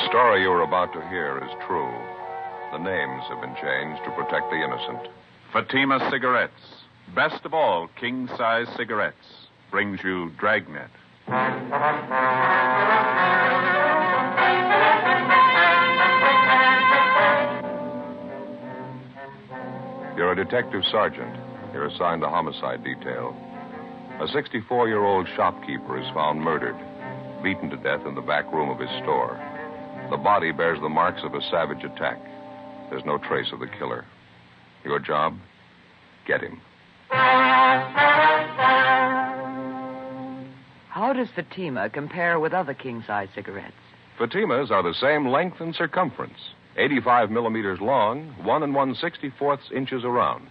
story you are about to hear is true. The names have been changed to protect the innocent. Fatima Cigarettes, best of all king-size cigarettes, brings you Dragnet. You're a detective sergeant. You're assigned to homicide detail. A 64-year-old shopkeeper is found murdered, beaten to death in the back room of his store. The body bears the marks of a savage attack. There's no trace of the killer. Your job? Get him. How does Fatima compare with other king-size cigarettes? Fatimas are the same length and circumference, 85 millimeters long, 1 1/64 inches around.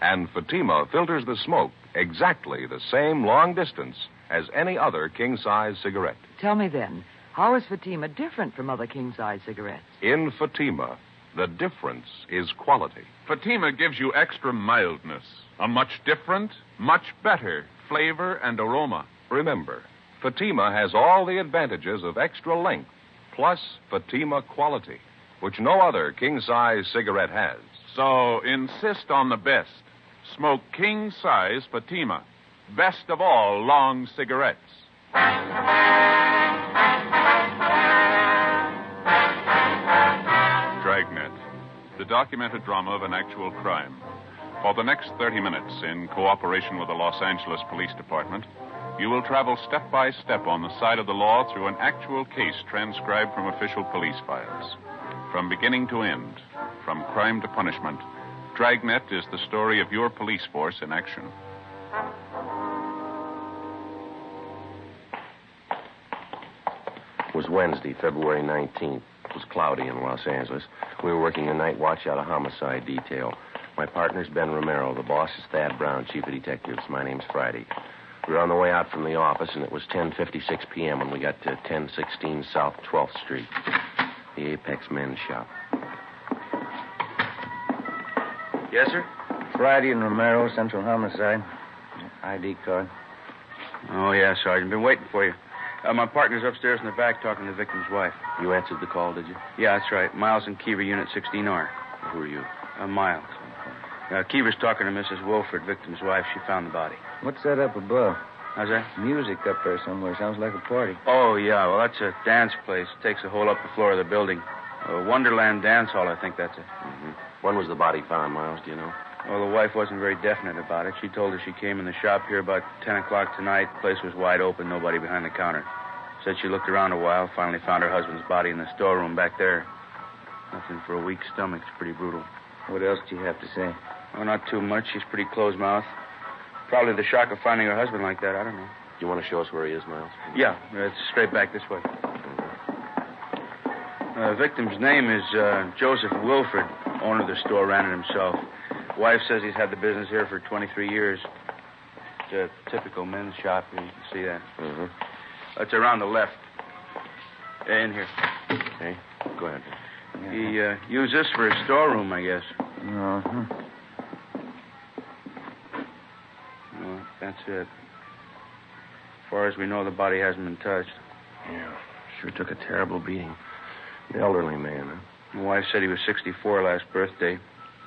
And Fatima filters the smoke exactly the same long distance as any other king-size cigarette. Tell me then, how is Fatima different from other king-size cigarettes? In Fatima, the difference is quality. Fatima gives you extra mildness, a much different, much better flavor and aroma. Remember, Fatima has all the advantages of extra length, plus Fatima quality, which no other king-size cigarette has. So insist on the best. Smoke king-size Fatima. Best of all long cigarettes. Dragnet, the documented drama of an actual crime. For the next 30 minutes, in cooperation with the Los Angeles Police Department, you will travel step by step on the side of the law through an actual case transcribed from official police files. From beginning to end, from crime to punishment, Dragnet is the story of your police force in action. It was Wednesday, February 19th. It was cloudy in Los Angeles. We were working a night watch out of homicide detail. My partner's Ben Romero. The boss is Thad Brown, chief of detectives. My name's Friday. We were on the way out from the office, and it was 10:56 p.m. when we got to 1016 South 12th Street, the Apex Men's Shop. Yes, sir? Friday and Romero, Central Homicide. ID card. Oh, yeah, Sergeant. Been waiting for you. My partner's upstairs in the back talking to the victim's wife. You answered the call, did you? Yeah, that's right. Miles and Kiever, Unit 16R. Who are you? Miles. Kiever's talking to Mrs. Wilford, victim's wife. She found the body. What's that up above? How's that? Music up there somewhere. Sounds like a party. Oh, yeah. Well, that's a dance place. Takes a whole upper floor of the building. Wonderland Dance Hall, I think that's it. Mm-hmm. When was the body found, Miles? Do you know? Well, the wife wasn't very definite about it. She told us she came in the shop here about 10 o'clock tonight. The place was wide open, nobody behind the counter. Said she looked around a while, finally found her husband's body in the storeroom back there. Nothing for a weak stomach. It's pretty brutal. What else do you have to say? Oh, not too much. She's pretty closed-mouthed. Probably the shock of finding her husband like that. I don't know. Do you want to show us where he is, Miles? Yeah, it's straight back this way. Victim's name is Joseph Wilford. Owner of the store, ran it himself. Wife says he's had the business here for 23 years. It's a typical men's shop. You can see that. Mm-hmm. It's around the left. In here. Okay. Go ahead. He used this for his storeroom, I guess. Uh-huh. Well, that's it. As far as we know, the body hasn't been touched. Yeah. Sure took a terrible beating. An elderly man, huh? My wife said he was 64 last birthday.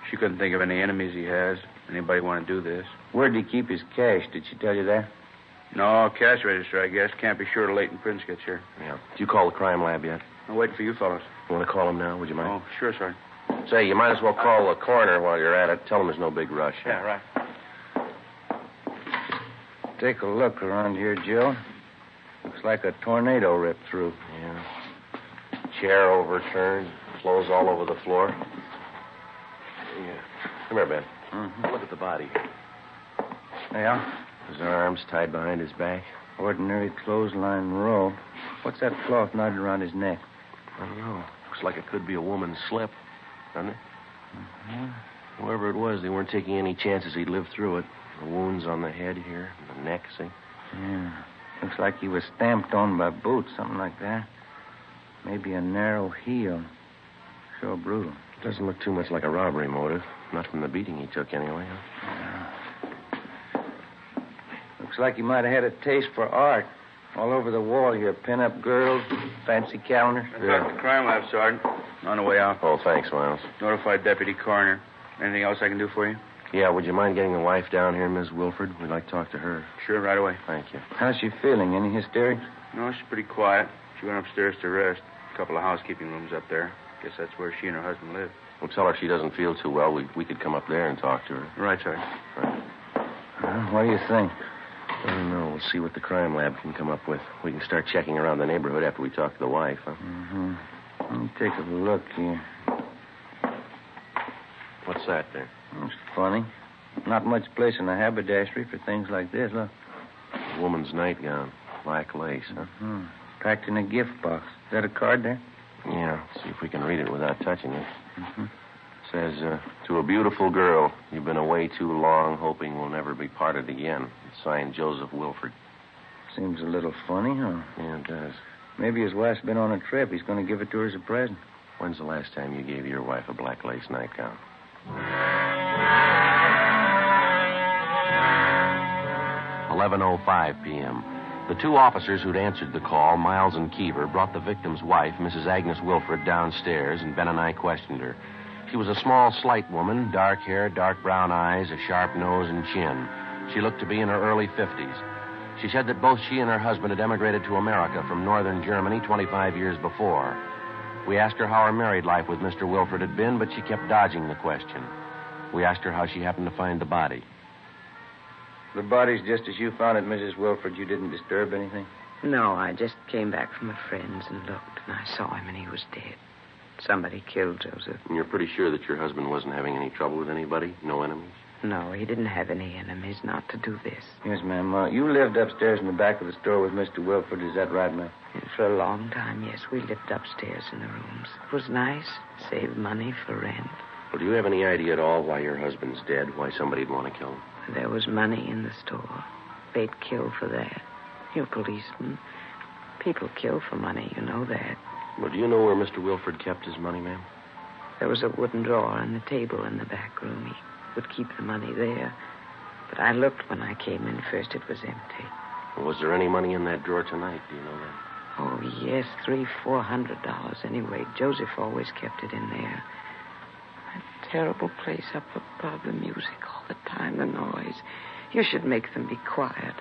She couldn't think of any enemies he has. Anybody want to do this? Where'd he keep his cash? Did she tell you that? No, cash register, I guess. Can't be sure till Leighton Prince gets here. Yeah. Did you call the crime lab yet? I'm waiting for you fellas. You want to call him now? Would you mind? Oh, sure, sorry. Say, you might as well call the coroner while you're at it. Tell him there's no big rush. Yeah, right. Take a look around here, Joe. Looks like a tornado ripped through. Yeah. Chair overturned. Clothes all over the floor. Yeah. Come here, Ben. Mm-hmm. Look at the body. Yeah? His arms tied behind his back. Ordinary clothesline robe. What's that cloth knotted around his neck? I don't know. Looks like it could be a woman's slip, doesn't it? Mm-hmm. Whoever it was, they weren't taking any chances he'd live through it. The wounds on the head here, and the neck, see? Yeah. Looks like he was stamped on by boots, something like that. Maybe a narrow heel. Sure brutal. Doesn't look too much like a robbery motive. Not from the beating he took, anyway. Yeah. Looks like he might have had a taste for art. All over the wall here. Pin-up girls, fancy calendars. I talked to the crime lab, Sergeant. On the way out. Oh, thanks, Miles. Notified Deputy Coroner. Anything else I can do for you? Yeah, would you mind getting the wife down here, Miss Wilford? We'd like to talk to her. Sure, right away. Thank you. How's she feeling? Any hysterics? No, she's pretty quiet. She went upstairs to rest. A couple of housekeeping rooms up there. Guess that's where she and her husband live. We'll tell her she doesn't feel too well. We could come up there and talk to her. Right, Sergeant. Right. What do you think? I don't know. We'll see what the crime lab can come up with. We can start checking around the neighborhood after we talk to the wife, huh? Mm-hmm. Let me take a look here. What's that there? It's funny. Not much place in the haberdashery for things like this, look. A woman's nightgown. Black lace, huh? Mm-hmm. Packed in a gift box. Is that a card there? Yeah. See if we can read it without touching it. Mm-hmm. Says, to a beautiful girl, you've been away too long, hoping we'll never be parted again. It's signed Joseph Wilford. Seems a little funny, huh? Yeah, it does. Maybe his wife's been on a trip. He's going to give it to her as a present. When's the last time you gave your wife a black lace nightgown? 11:05 p.m. The two officers who'd answered the call, Miles and Keever, brought the victim's wife, Mrs. Agnes Wilford, downstairs, and Ben and I questioned her. She was a small, slight woman, dark hair, dark brown eyes, a sharp nose and chin. She looked to be in her early 50s. She said that both she and her husband had emigrated to America from northern Germany 25 years before. We asked her how her married life with Mr. Wilford had been, but she kept dodging the question. We asked her how she happened to find the body. The body's just as you found it, Mrs. Wilford. You didn't disturb anything? No, I just came back from a friend's and looked, and I saw him, and he was dead. Somebody killed Joseph. And you're pretty sure that your husband wasn't having any trouble with anybody? No enemies? No, he didn't have any enemies not to do this. Yes, ma'am. You lived upstairs in the back of the store with Mr. Wilford. Is that right, ma'am? And for a long time, yes, we lived upstairs in the rooms. It was nice. Saved money for rent. Well, do you have any idea at all why your husband's dead? Why somebody'd want to kill him? There was money in the store. They'd kill for that. You're policemen. People kill for money, you know that. Well, do you know where Mr. Wilford kept his money, ma'am? There was a wooden drawer on the table in the back room. He would keep the money there. But I looked when I came in first. It was empty. Well, was there any money in that drawer tonight? Do you know that? Oh, yes, $300-400 anyway. Joseph always kept it in there. A terrible place up above, the music all the time, the noise. You should make them be quiet.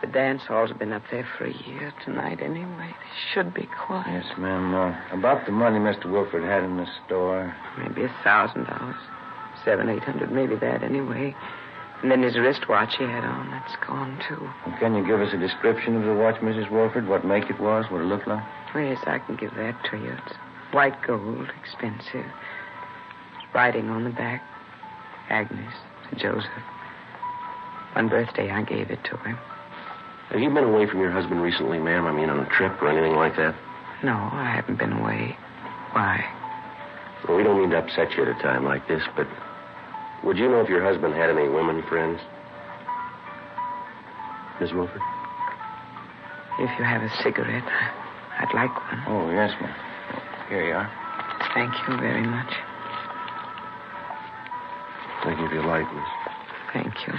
The dance halls have been up there for a year tonight anyway. They should be quiet. Yes, ma'am. About the money Mr. Wilford had in the store. Maybe $1,000. $700-800, maybe that anyway. And then his wristwatch he had on, that's gone too. Well, can you give us a description of the watch, Mrs. Wilford? What make it was, what it looked like? Oh, yes, I can give that to you. It's white gold, expensive. Writing on the back, Agnes to Joseph. One birthday I gave it to him. Have you been away from your husband recently, ma'am? I mean, on a trip or anything like that? No, I haven't been away. Why? Well, we don't mean to upset you at a time like this, but would you know if your husband had any women friends? Miss Wilford? If you have a cigarette, I'd like one. Oh, yes, ma'am. Here you are. Thank you very much. Thank you if you like, miss. Thank you.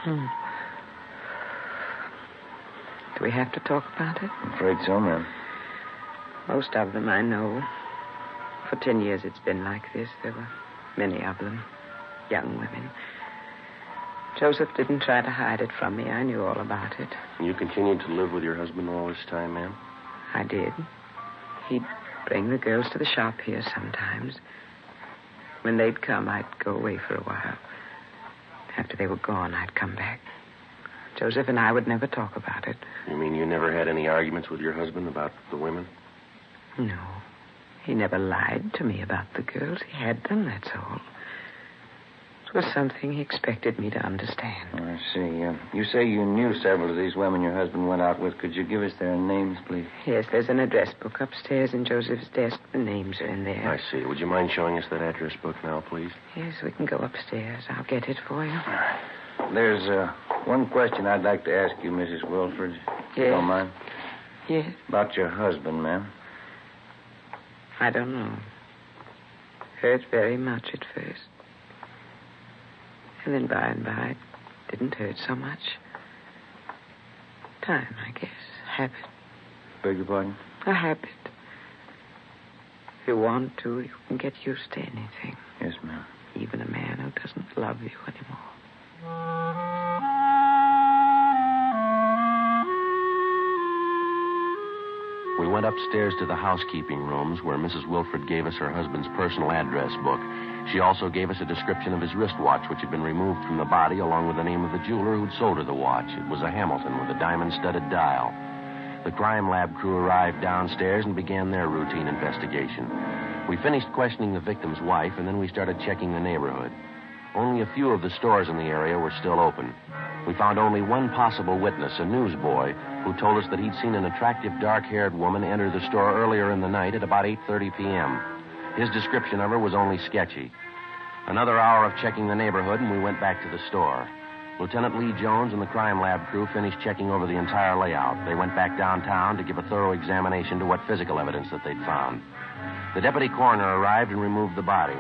Do we have to talk about it? I'm afraid so, ma'am. Most of them I know. For 10 years it's been like this. There were many of them. Young women. Joseph didn't try to hide it from me. I knew all about it. And you continued to live with your husband all this time, ma'am? I did. He'd bring the girls to the shop here sometimes. When they'd come, I'd go away for a while. After they were gone, I'd come back. Joseph and I would never talk about it. You mean you never had any arguments with your husband about the women? No. He never lied to me about the girls. He had them, that's all. It was something he expected me to understand. Oh, I see. You say you knew several of these women your husband went out with. Could you give us their names, please? Yes, there's an address book upstairs in Joseph's desk. The names are in there. I see. Would you mind showing us that address book now, please? Yes, we can go upstairs. I'll get it for you. There's one question I'd like to ask you, Mrs. Wilford. If you don't mind. Yes? About your husband, ma'am. I don't know. Hurt very much at first. And then by and by, didn't hurt so much. Time, I guess. Habit. Beg your pardon? A habit. If you want to, you can get used to anything. Yes, ma'am. Even a man who doesn't love you anymore. We went upstairs to the housekeeping rooms where Mrs. Wilford gave us her husband's personal address book. She also gave us a description of his wristwatch, which had been removed from the body, along with the name of the jeweler who'd sold her the watch. It was a Hamilton with a diamond-studded dial. The crime lab crew arrived downstairs and began their routine investigation. We finished questioning the victim's wife, and then we started checking the neighborhood. Only a few of the stores in the area were still open. We found only one possible witness, a newsboy, who told us that he'd seen an attractive dark-haired woman enter the store earlier in the night at about 8:30 p.m. His description of her was only sketchy. Another hour of checking the neighborhood, and we went back to the store. Lieutenant Lee Jones and the crime lab crew finished checking over the entire layout. They went back downtown to give a thorough examination to what physical evidence that they'd found. The deputy coroner arrived and removed the body.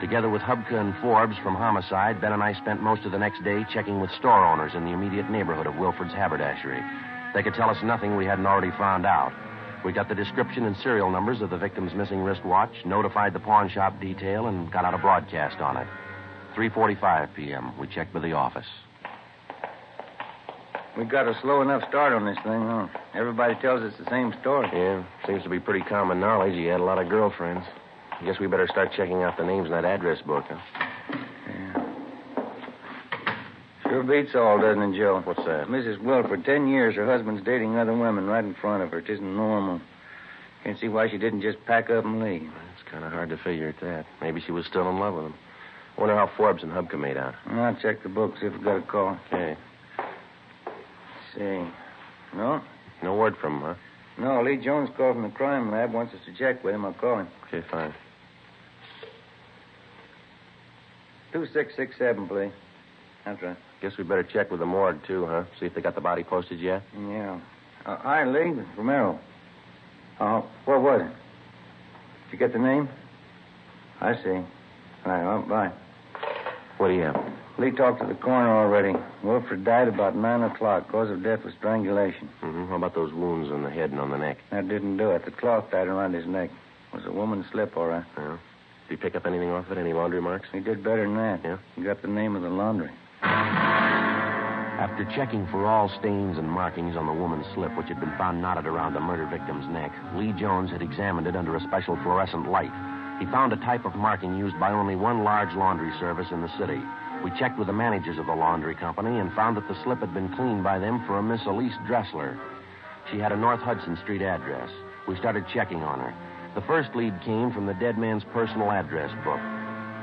Together with Hubka and Forbes from homicide, Ben and I spent most of the next day checking with store owners in the immediate neighborhood of Wilford's haberdashery. They could tell us nothing we hadn't already found out. We got the description and serial numbers of the victim's missing wristwatch, notified the pawn shop detail, and got out a broadcast on it. 3:45 p.m. We checked with the office. We got a slow enough start on this thing, huh? Everybody tells us the same story. Yeah, seems to be pretty common knowledge. He had a lot of girlfriends. I guess we better start checking out the names in that address book, huh? Yeah. Sure beats all, doesn't it, Joe? What's that? Mrs. Wilford, 10 years, her husband's dating other women right in front of her. It isn't normal. Can't see why she didn't just pack up and leave. It's kind of hard to figure at that. Maybe she was still in love with him. I wonder how Forbes and Hubka made out. I'll check the book, see if we got a call. Okay. See. No? No word from him, huh? No, Lee Jones called from the crime lab. Wants us to check with him. I'll call him. Okay, fine. 2667, please. That's right. Guess we better check with the morgue, too, huh? See if they got the body posted yet? Yeah. Hi, Lee. Romero. What was it? Did you get the name? I see. All right, well, bye. What do you have? Lee talked to the coroner already. Wilford died about 9 o'clock. Cause of death was strangulation. Mm-hmm. How about those wounds on the head and on the neck? That didn't do it. The cloth tied around his neck. It was a woman's slip, all right. Yeah. Did he pick up anything off it? Any laundry marks? He did better than that. Yeah? He got the name of the laundry. After checking for all stains and markings on the woman's slip, which had been found knotted around the murder victim's neck, Lee Jones had examined it under a special fluorescent light. He found a type of marking used by only one large laundry service in the city. We checked with the managers of the laundry company and found that the slip had been cleaned by them for a Miss Elise Dressler. She had a North Hudson Street address. We started checking on her. The first lead came from the dead man's personal address book.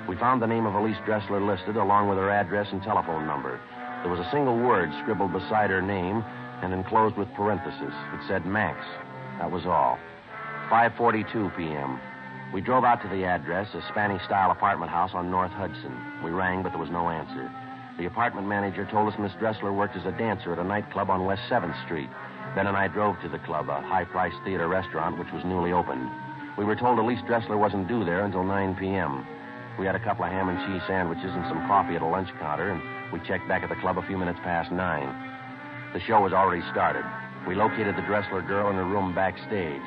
We found the name of Elise Dressler listed, along with her address and telephone number. There was a single word scribbled beside her name and enclosed with parentheses. It said Max. That was all. 5:42 p.m. We drove out to the address, a Spanish-style apartment house on North Hudson. We rang, but there was no answer. The apartment manager told us Miss Dressler worked as a dancer at a nightclub on West 7th Street. Ben and I drove to the club, a high-priced theater restaurant which was newly opened. We were told Elise Dressler wasn't due there until 9 p.m. We had a couple of ham and cheese sandwiches and some coffee at a lunch counter, and we checked back at the club a few minutes past 9. The show was already started. We located the Dressler girl in her room backstage.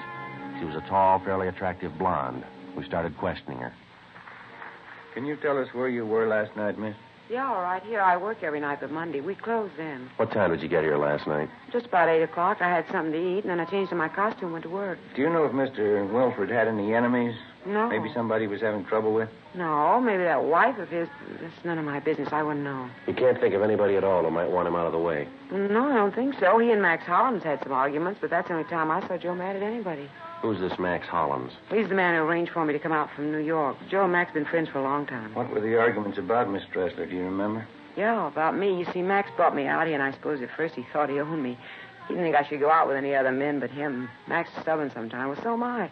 She was a tall, fairly attractive blonde. We started questioning her. Can you tell us where you were last night, miss? Yeah, all right. Here, I work every night but Monday. We close then. What time did you get here last night? Just about 8 o'clock. I had something to eat, and then I changed in my costume and went to work. Do you know if Mr. Wilford had any enemies? No. Maybe somebody he was having trouble with? No, maybe that wife of his. That's none of my business. I wouldn't know. You can't think of anybody at all who might want him out of the way. No, I don't think so. He and Max Hollins had some arguments, but that's the only time I saw Joe mad at anybody. Who's this Max Hollins? He's the man who arranged for me to come out from New York. Joe and Max have been friends for a long time. What were the arguments about, Miss Dressler? Do you remember? Yeah, about me. You see, Max brought me out here, and I suppose at first he thought he owned me. He didn't think I should go out with any other men but him. Max is stubborn sometimes. Well, so am I.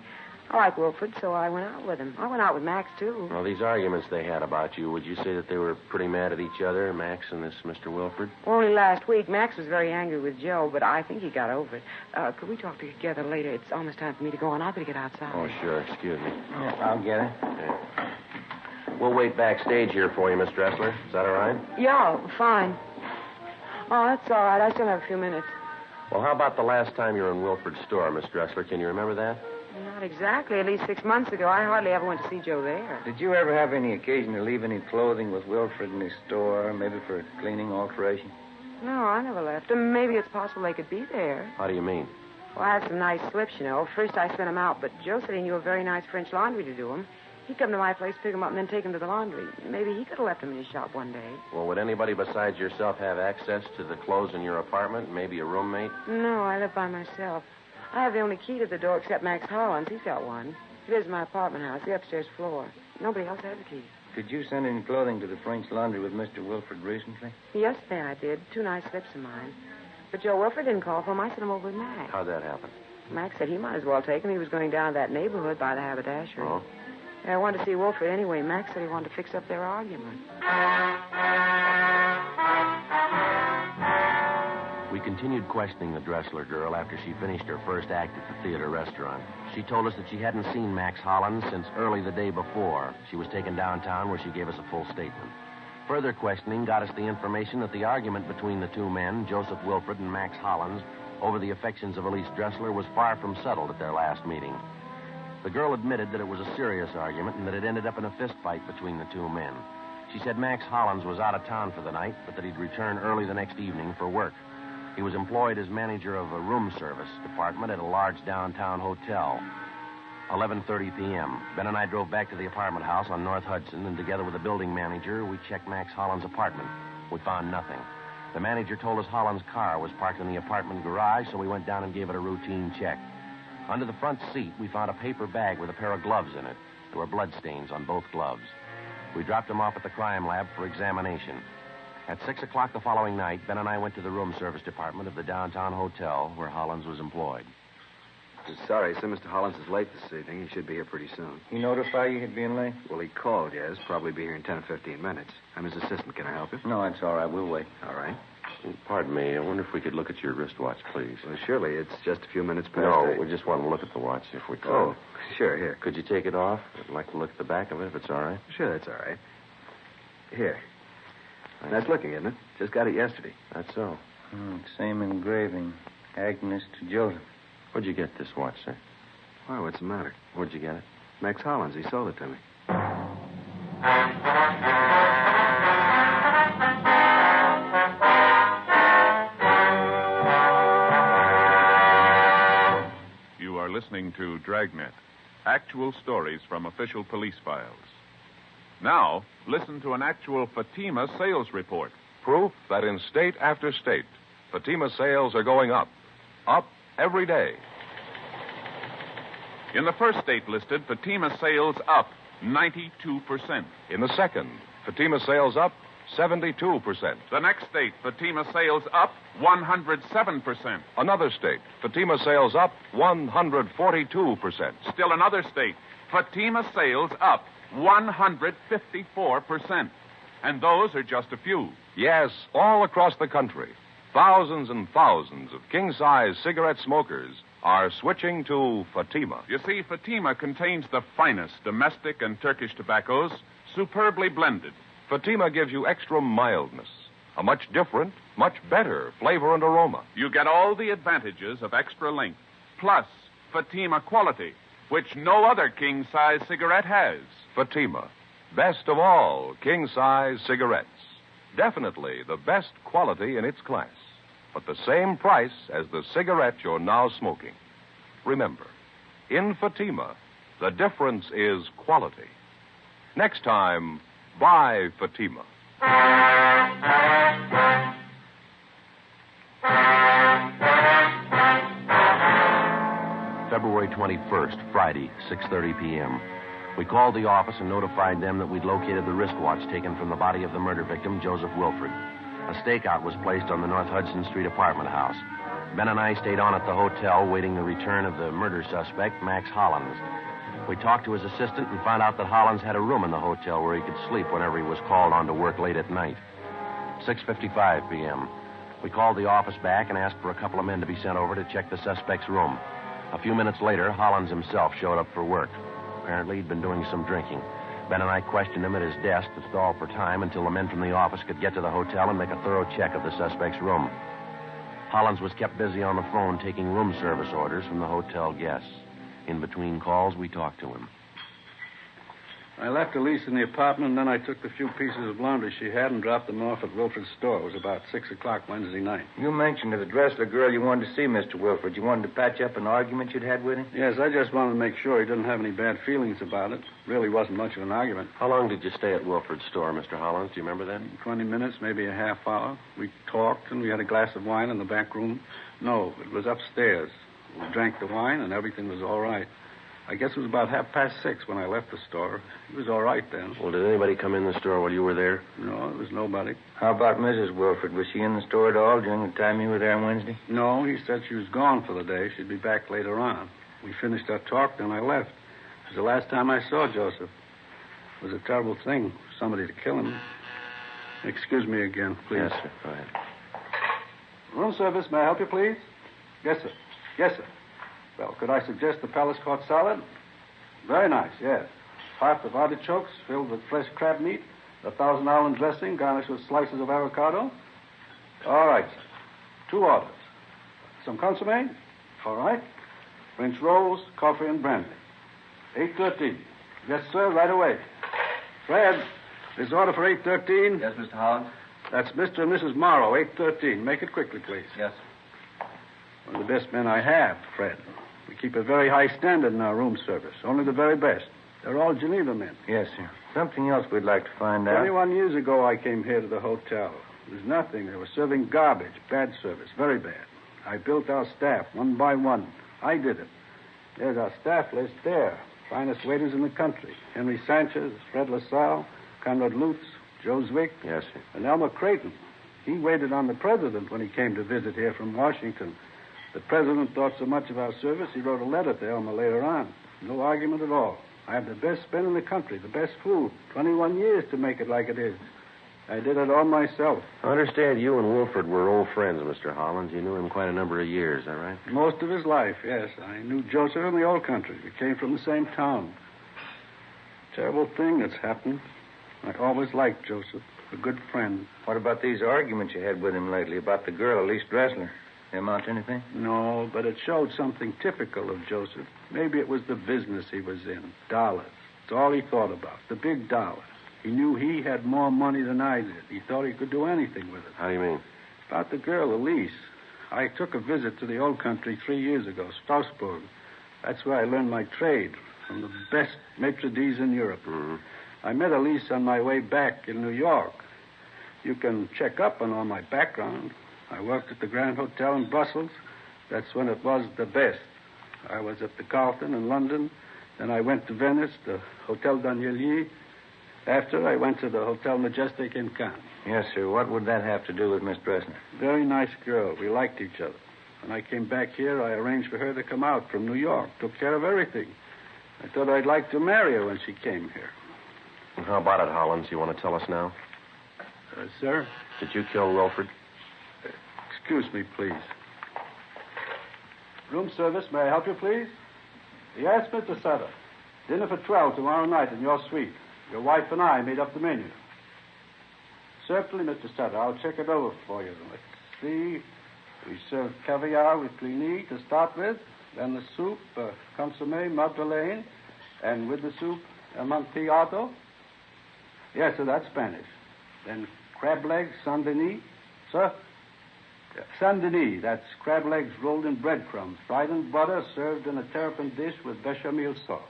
I like Wilford, so I went out with him. I went out with Max, too. Well, these arguments they had about you, would you say that they were pretty mad at each other, Max and this Mr. Wilford? Only last week, Max was very angry with Joe, but I think he got over it. Could we talk together later? It's almost time for me to go, and I've got to get outside. Oh, sure. Excuse me. Yeah, I'll get it. Yeah. We'll wait backstage here for you, Miss Dressler. Is that all right? Yeah, fine. Oh, that's all right. I still have a few minutes. Well, how about the last time you were in Wilfred's store, Miss Dressler? Can you remember that? Not exactly. At least 6 months ago. I hardly ever went to see Joe there. Did you ever have any occasion to leave any clothing with Wilfred in his store, maybe for cleaning alteration? No, I never left them. Maybe it's possible they could be there. How do you mean? Well, I had some nice slips, you know. First I sent them out, but Joe said he knew a very nice French laundry to do them. He'd come to my place, pick them up, and then take them to the laundry. Maybe he could have left them in his shop one day. Well, would anybody besides yourself have access to the clothes in your apartment? Maybe a roommate? No, I live by myself. I have the only key to the door except Max Hollins. He's got one. He lives in my apartment house, the upstairs floor. Nobody else has a key. Did you send any clothing to the French laundry with Mr. Wilfred recently? Yesterday I did. 2 nice slips of mine. But Joe Wilfred didn't call for them. I sent them over with Max. How'd that happen? Max said he might as well take them. He was going down to that neighborhood by the haberdashery. Oh? I wanted to see Wilfred anyway. Max said he wanted to fix up their argument. We continued questioning the Dressler girl after she finished her first act at the theater restaurant. She told us that she hadn't seen Max Hollins since early the day before. She was taken downtown where she gave us a full statement. Further questioning got us the information that the argument between the two men, Joseph Wilfred and Max Hollins, over the affections of Elise Dressler was far from settled at their last meeting. The girl admitted that it was a serious argument and that it ended up in a fist fight between the two men. She said Max Hollins was out of town for the night, but that he'd return early the next evening for work. He was employed as manager of a room service department at a large downtown hotel. 11:30 p.m. Ben and I drove back to the apartment house on North Hudson, and together with the building manager, we checked Max Hollins' apartment. We found nothing. The manager told us Hollins' car was parked in the apartment garage, so we went down and gave it a routine check. Under the front seat, we found a paper bag with a pair of gloves in it. There were bloodstains on both gloves. We dropped them off at the crime lab for examination. At 6 o'clock the following night, Ben and I went to the room service department of the downtown hotel where Hollins was employed. Sorry, sir. Mr. Hollins is late this evening. He should be here pretty soon. He notified you he'd be in late? Well, he called, yes. Probably be here in 10 or 15 minutes. I'm his assistant. Can I help you? No, it's all right. We'll wait. All right. Pardon me. I wonder if we could look at your wristwatch, please. Well, surely. It's just a few minutes past No, 8. we just want to look at the watch if we could. Oh, sure. Here. Could you take it off? I'd like to look at the back of it if it's all right. Sure, that's all right. Here. Nice looking, isn't it? Just got it yesterday. That's so. Same engraving. Agnes to Joseph. Where'd you get this watch, sir? Why, what's the matter? Where'd you get it? Max Hollins. He sold it to me. You are listening to Dragnet, actual stories from official police files. Now, listen to an actual Fatima sales report. Proof that in state after state, Fatima sales are going up. Up every day. In the first state listed, Fatima sales up 92%. In the second, Fatima sales up 72%. The next state, Fatima sales up 107%. Another state, Fatima sales up 142%. Still another state, Fatima sales up 154%. And those are just a few. Yes, all across the country, thousands and thousands of king-size cigarette smokers are switching to Fatima. You see, Fatima contains the finest domestic and Turkish tobaccos, superbly blended. Fatima gives you extra mildness, a much different, much better flavor and aroma. You get all the advantages of extra length, plus Fatima quality, which no other king-size cigarette has. Fatima, best of all king-size cigarettes. Definitely the best quality in its class, but the same price as the cigarette you're now smoking. Remember, in Fatima, the difference is quality. Next time, buy Fatima. February 21st, Friday, 6:30 p.m. We called the office and notified them that we'd located the wristwatch taken from the body of the murder victim, Joseph Wilfred. A stakeout was placed on the North Hudson Street apartment house. Ben and I stayed on at the hotel, waiting the return of the murder suspect, Max Hollins. We talked to his assistant and found out that Hollins had a room in the hotel where he could sleep whenever he was called on to work late at night. 6:55 p.m. We called the office back and asked for a couple of men to be sent over to check the suspect's room. A few minutes later, Hollins himself showed up for work. Apparently, he'd been doing some drinking. Ben and I questioned him at his desk to stall for time until the men from the office could get to the hotel and make a thorough check of the suspect's room. Hollins was kept busy on the phone taking room service orders from the hotel guests. In between calls, we talked to him. I left Elise in the apartment, and then I took the few pieces of laundry she had and dropped them off at Wilfred's store. It was about 6 o'clock Wednesday night. You mentioned to the Dressler girl you wanted to see Mr. Wilfred. You wanted to patch up an argument you'd had with him? Yes, I just wanted to make sure he didn't have any bad feelings about it. Really wasn't much of an argument. How long did you stay at Wilfred's store, Mr. Hollins? Do you remember that? 20 minutes, maybe a half hour. We talked, and we had a glass of wine in the back room. No, it was upstairs. We drank the wine, and everything was all right. I guess it was about 6:30 when I left the store. He was all right then. Well, did anybody come in the store while you were there? No, there was nobody. How about Mrs. Wilfred? Was she in the store at all during the time you were there on Wednesday? No, he said she was gone for the day. She'd be back later on. We finished our talk, then I left. It was the last time I saw Joseph. It was a terrible thing for somebody to kill him. Excuse me again, please. Yes, sir. Go ahead. Room service, may I help you, please? Yes, sir. Yes, sir. Well, could I suggest the Palace Court salad? Very nice, yes. Heart of artichokes filled with fresh crab meat, a Thousand Island dressing garnished with slices of avocado. All right, sir. 2 orders. Some consomme? All right. French rolls, coffee, and brandy. 8:13. Yes, sir, right away. Fred, this order for 8:13. Yes, Mr. Hollins? That's Mr. and Mrs. Morrow, 8:13. Make it quickly, please. Yes. One of the best men I have, Fred. We keep a very high standard in our room service. Only the very best. They're all Geneva men. Yes, sir. Something else we'd like to find out. 21 years ago, I came here to the hotel. There was nothing. They were serving garbage. Bad service. Very bad. I built our staff one by one. I did it. There's our staff list there. Finest waiters in the country. Henry Sanchez, Fred LaSalle, Conrad Lutz, Joe Zwick. Yes, sir. And Elmer Creighton. He waited on the president when he came to visit here from Washington. The president thought so much of our service, he wrote a letter to Elmer later on. No argument at all. I have the best men in the country, the best food. 21 years to make it like it is. I did it all myself. I understand you and Wilfred were old friends, Mr. Hollins. You knew him quite a number of years, is that right? Most of his life, yes. I knew Joseph in the old country. We came from the same town. Terrible thing that's happened. I always liked Joseph, a good friend. What about these arguments you had with him lately about the girl, Elise Dressler? They amount to anything? No, but it showed something typical of Joseph. Maybe it was the business he was in. Dollars. It's all he thought about. The big dollar. He knew he had more money than I did. He thought he could do anything with it. How do you mean? About the girl, Elise. I took a visit to the old country 3 years ago, Strasbourg. That's where I learned my trade, from the best maitre d's in Europe. Mm-hmm. I met Elise on my way back in New York. You can check up on all my background. I worked at the Grand Hotel in Brussels. That's when it was the best. I was at the Carlton in London. Then I went to Venice, the Hotel Danielier. After, I went to the Hotel Majestic in Cannes. Yes, sir. What would that have to do with Miss Dressler? Very nice girl. We liked each other. When I came back here, I arranged for her to come out from New York. Took care of everything. I thought I'd like to marry her when she came here. Well, how about it, Hollins? You want to tell us now? Sir? Did you kill Wilfred? Excuse me, please. Room service, may I help you, please? Yes, Mr. Sutter. Dinner for 12 tomorrow night in your suite. Your wife and I made up the menu. Certainly, Mr. Sutter. I'll check it over for you. Let's see. We serve caviar with Cluny to start with. Then the soup, consomme, madeleine. And with the soup, amontillado. Yes, sir, that's Spanish. Then crab legs, Saint-Denis. Sir? Saint-Denis, that's crab legs rolled in breadcrumbs, fried in butter, served in a terrapin dish with bechamel sauce.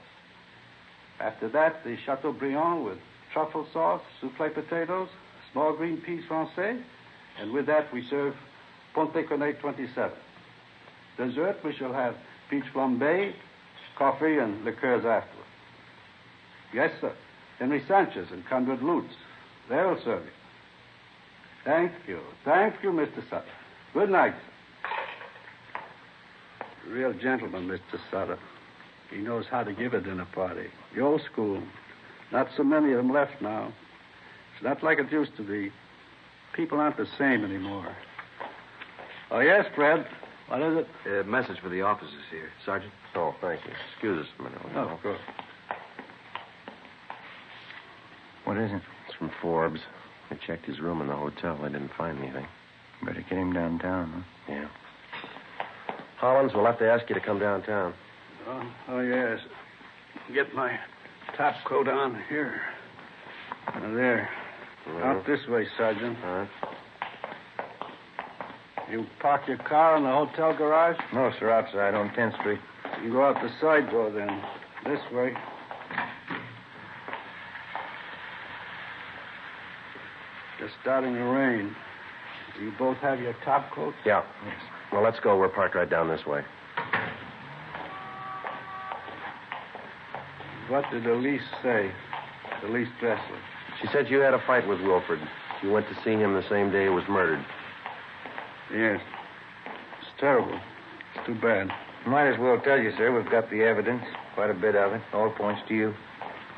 After that, the Chateaubriand with truffle sauce, soufflé potatoes, small green peas français, and with that we serve Ponte Cornet 27. Dessert, we shall have peach flambé, coffee, and liqueurs afterward. Yes, sir. Henry Sanchez and Conrad Lutz. They'll serve you. Thank you. Thank you, Mr. Sutter. Good night, sir. Real gentleman, Mr. Sutter. He knows how to give a dinner party. The old school. Not so many of them left now. It's not like it used to be. People aren't the same anymore. Oh, yes, Fred. What is it? A message for the officers here. Sergeant? Oh, thank you. Excuse us a minute. Oh, good. What is it? It's from Forbes. They checked his room in the hotel. They didn't find anything. Better get him downtown, huh? Yeah. Hollins, we'll have to ask you to come downtown. Oh, yes. Get my top coat on here. There. Out this way, Sergeant. All right. You park your car in the hotel garage? No, sir, outside on 10th Street. You go out the side door, then. This way. Just starting to rain. Do you both have your top coats? Yeah. Yes. Well, let's go. We're parked right down this way. What did the lease say? The lease dresser. She said you had a fight with Wilford. You went to see him the same day he was murdered. Yes. It's terrible. It's too bad. Might as well tell you, sir, we've got the evidence. Quite a bit of it. All points to you.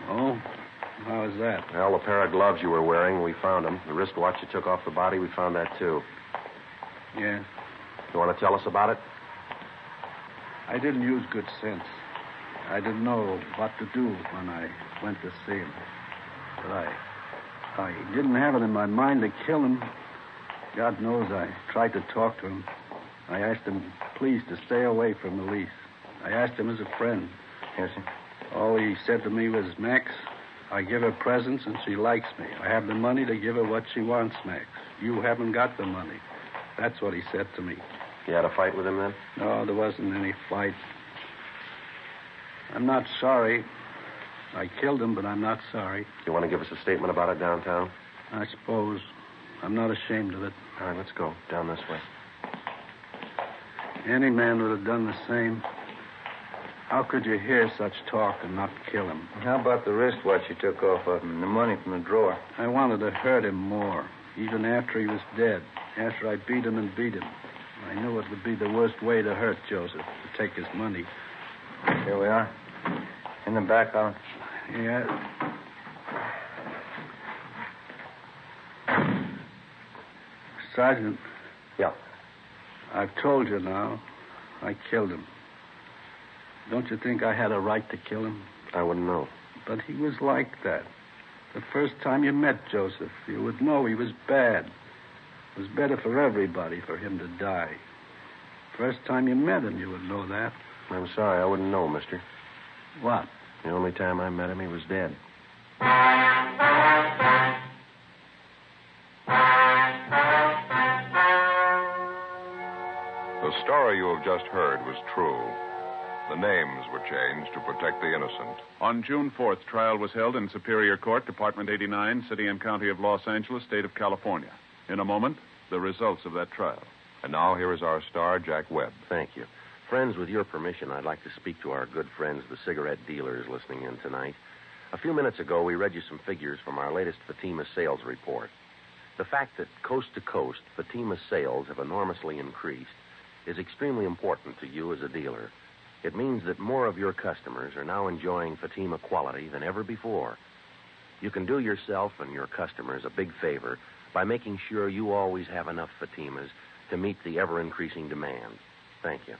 Oh? How is that? Well, the pair of gloves you were wearing, we found them. The wristwatch you took off the body, we found that, too. Yes. You want to tell us about it? I didn't use good sense. I didn't know what to do when I went to see him. But I didn't have it in my mind to kill him. God knows I tried to talk to him. I asked him, please, to stay away from the lease. I asked him as a friend. Yes, sir. All he said to me was, Max, I give her presents and she likes me. I have the money to give her what she wants, Max. You haven't got the money. That's what he said to me. You had a fight with him then? No, there wasn't any fight. I'm not sorry. I killed him, but I'm not sorry. You want to give us a statement about it downtown? I suppose. I'm not ashamed of it. All right, let's go. Down this way. Any man would have done the same. How could you hear such talk and not kill him? How about the wristwatch you took off of him and the money from the drawer? I wanted to hurt him more, even after he was dead, after I beat him and beat him. I knew it would be the worst way to hurt Joseph, to take his money. Here we are. In the back, Alan. Yeah. Sergeant. Yeah. I've told you now. I killed him. Don't you think I had a right to kill him? I wouldn't know. But he was like that. The first time you met Joseph, you would know he was bad. It was better for everybody for him to die. First time you met him, you would know that. I'm sorry, I wouldn't know, mister. What? The only time I met him, he was dead. The story you have just heard was true. The names were changed to protect the innocent. On June 4th, trial was held in Superior Court, Department 89, City and County of Los Angeles, State of California. In a moment, the results of that trial. And now here is our star, Jack Webb. Thank you. Friends, with your permission, I'd like to speak to our good friends, the cigarette dealers, listening in tonight. A few minutes ago, we read you some figures from our latest Fatima sales report. The fact that coast to coast, Fatima sales have enormously increased is extremely important to you as a dealer. It means that more of your customers are now enjoying Fatima quality than ever before. You can do yourself and your customers a big favor by making sure you always have enough Fatimas to meet the ever-increasing demand. Thank you.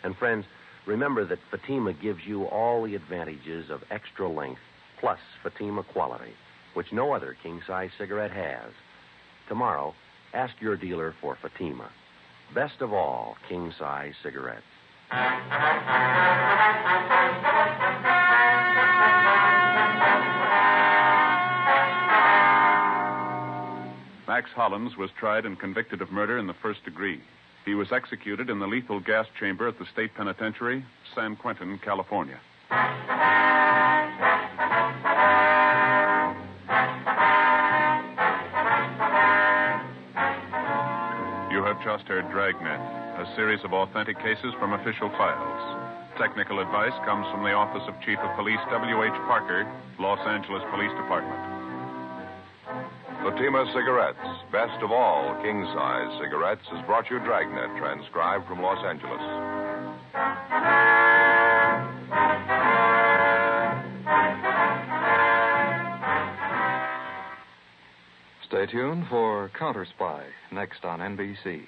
And friends, remember that Fatima gives you all the advantages of extra length plus Fatima quality, which no other king-size cigarette has. Tomorrow, ask your dealer for Fatima. Best of all, king-size cigarettes. Max Hollins was tried and convicted of murder in the first degree. He was executed in the lethal gas chamber at the state penitentiary, San Quentin, California. You have just heard Dragnet, a series of authentic cases from official files. Technical advice comes from the Office of Chief of Police W.H. Parker, Los Angeles Police Department. Fatima Cigarettes, best of all king-size cigarettes, has brought you Dragnet, transcribed from Los Angeles. Stay tuned for Counter Spy, next on NBC.